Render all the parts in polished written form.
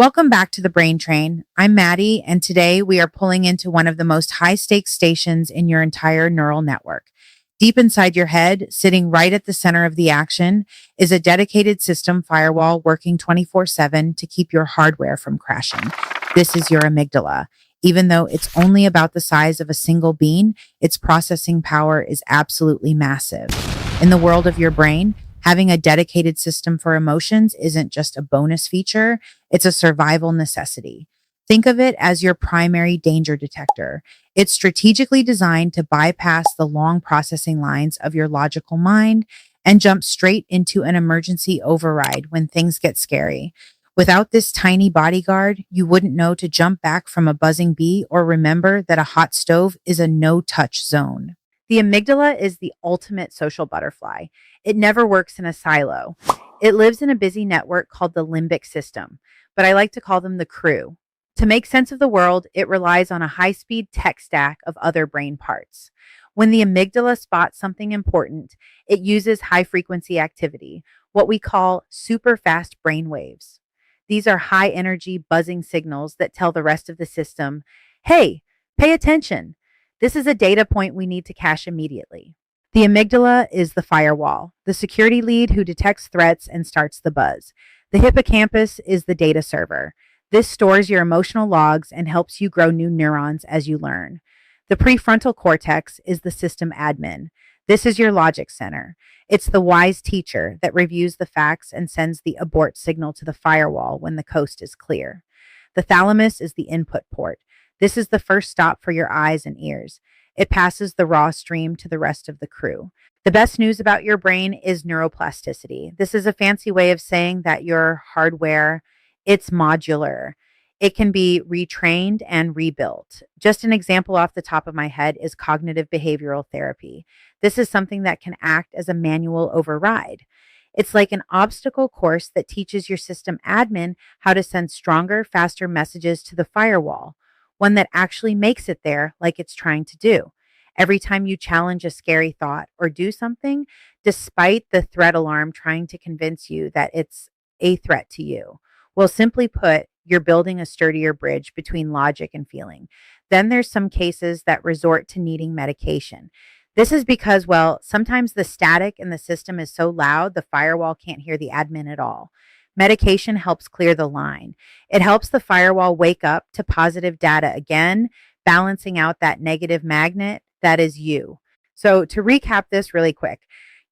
Welcome back to the Brain Train. I'm Maddie, and today we are pulling into one of the most high stakes stations in your entire neural network. Deep inside your head, sitting right at the center of the action, is a dedicated system firewall working 24/7 to keep your hardware from crashing. This is your amygdala. Even though it's only about the size of a single bean, its processing power is absolutely massive. In the world of your brain, having a dedicated system for emotions isn't just a bonus feature, it's a survival necessity. Think of it as your primary danger detector. It's strategically designed to bypass the long processing lines of your logical mind and jump straight into an emergency override when things get scary. Without this tiny bodyguard, you wouldn't know to jump back from a buzzing bee or remember that a hot stove is a no-touch zone. The amygdala is the ultimate social butterfly. It never works in a silo. It lives in a busy network called the limbic system, but I like to call them the crew. To make sense of the world, it relies on a high-speed tech stack of other brain parts. When the amygdala spots something important, it uses high-frequency activity, what we call super fast brain waves. These are high-energy buzzing signals that tell the rest of the system, hey, pay attention. This is a data point we need to cache immediately. The amygdala is the firewall, the security lead who detects threats and starts the buzz. The hippocampus is the data server. This stores your emotional logs and helps you grow new neurons as you learn. The prefrontal cortex is the system admin. This is your logic center. It's the wise teacher that reviews the facts and sends the abort signal to the firewall when the coast is clear. The thalamus is the input port. This is the first stop for your eyes and ears. It passes the raw stream to the rest of the crew. The best news about your brain is neuroplasticity. This is a fancy way of saying that your hardware, it's modular. It can be retrained and rebuilt. Just an example off the top of my head is cognitive behavioral therapy. This is something that can act as a manual override. It's like an obstacle course that teaches your system admin how to send stronger, faster messages to the firewall, one that actually makes it there like it's trying to do. Every time you challenge a scary thought or do something, despite the threat alarm trying to convince you that it's a threat to you. Well, simply put, you're building a sturdier bridge between logic and feeling. Then there's some cases that resort to needing medication. This is because, well, sometimes the static in the system is so loud, the firewall can't hear the admin at all. Medication helps clear the line. It helps the firewall wake up to positive data again, balancing out that negative magnet that is you. So, to recap this really quick,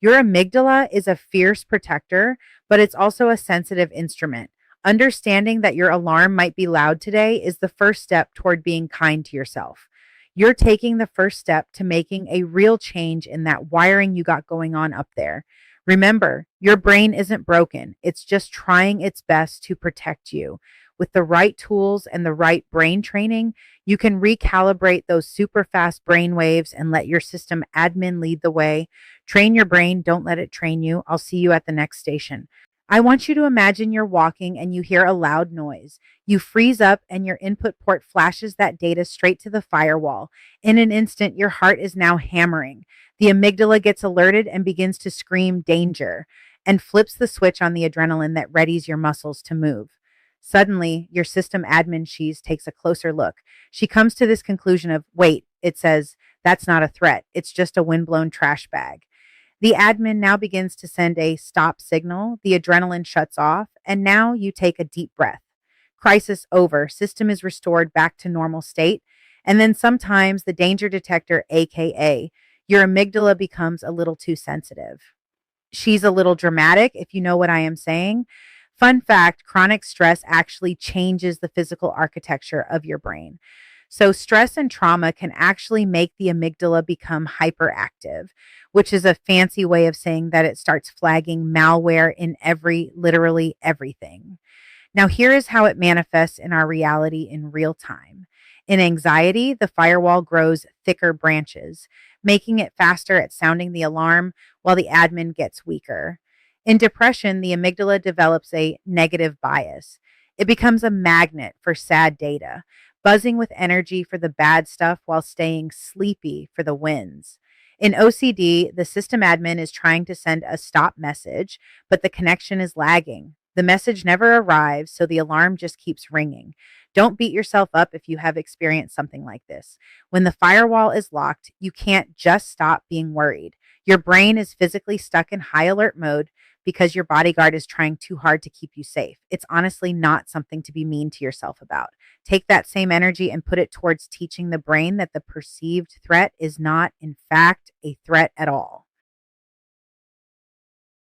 your amygdala is a fierce protector, but it's also a sensitive instrument. Understanding that your alarm might be loud today is the first step toward being kind to yourself. You're taking the first step to making a real change in that wiring you got going on up there. Remember, your brain isn't broken. It's just trying its best to protect you. With the right tools and the right brain training, you can recalibrate those super fast brain waves and let your system admin lead the way. Train your brain. Don't let it train you. I'll see you at the next station. I want you to imagine you're walking and you hear a loud noise. You freeze up and your input port flashes that data straight to the firewall. In an instant, your heart is now hammering. The amygdala gets alerted and begins to scream danger and flips the switch on the adrenaline that readies your muscles to move. Suddenly, your system admin Shees takes a closer look. She comes to this conclusion of, wait, it says, that's not a threat. It's just a windblown trash bag. The admin now begins to send a stop signal. The adrenaline shuts off, and now you take a deep breath. Crisis over. System is restored back to normal state. And then sometimes the danger detector, aka your amygdala, becomes a little too sensitive. She's a little dramatic, if you know what I am saying. Fun fact, chronic stress actually changes the physical architecture of your brain. So stress and trauma can actually make the amygdala become hyperactive, which is a fancy way of saying that it starts flagging malware in literally everything. Now, here is how it manifests in our reality in real time. In anxiety, the firewall grows thicker branches, making it faster at sounding the alarm while the admin gets weaker. In depression, the amygdala develops a negative bias. It becomes a magnet for sad data, buzzing with energy for the bad stuff while staying sleepy for the wins. In OCD, the system admin is trying to send a stop message, but the connection is lagging. The message never arrives, so the alarm just keeps ringing. Don't beat yourself up if you have experienced something like this. When the firewall is locked, you can't just stop being worried. Your brain is physically stuck in high alert mode because your bodyguard is trying too hard to keep you safe. It's honestly not something to be mean to yourself about. Take that same energy and put it towards teaching the brain that the perceived threat is not, in fact, a threat at all.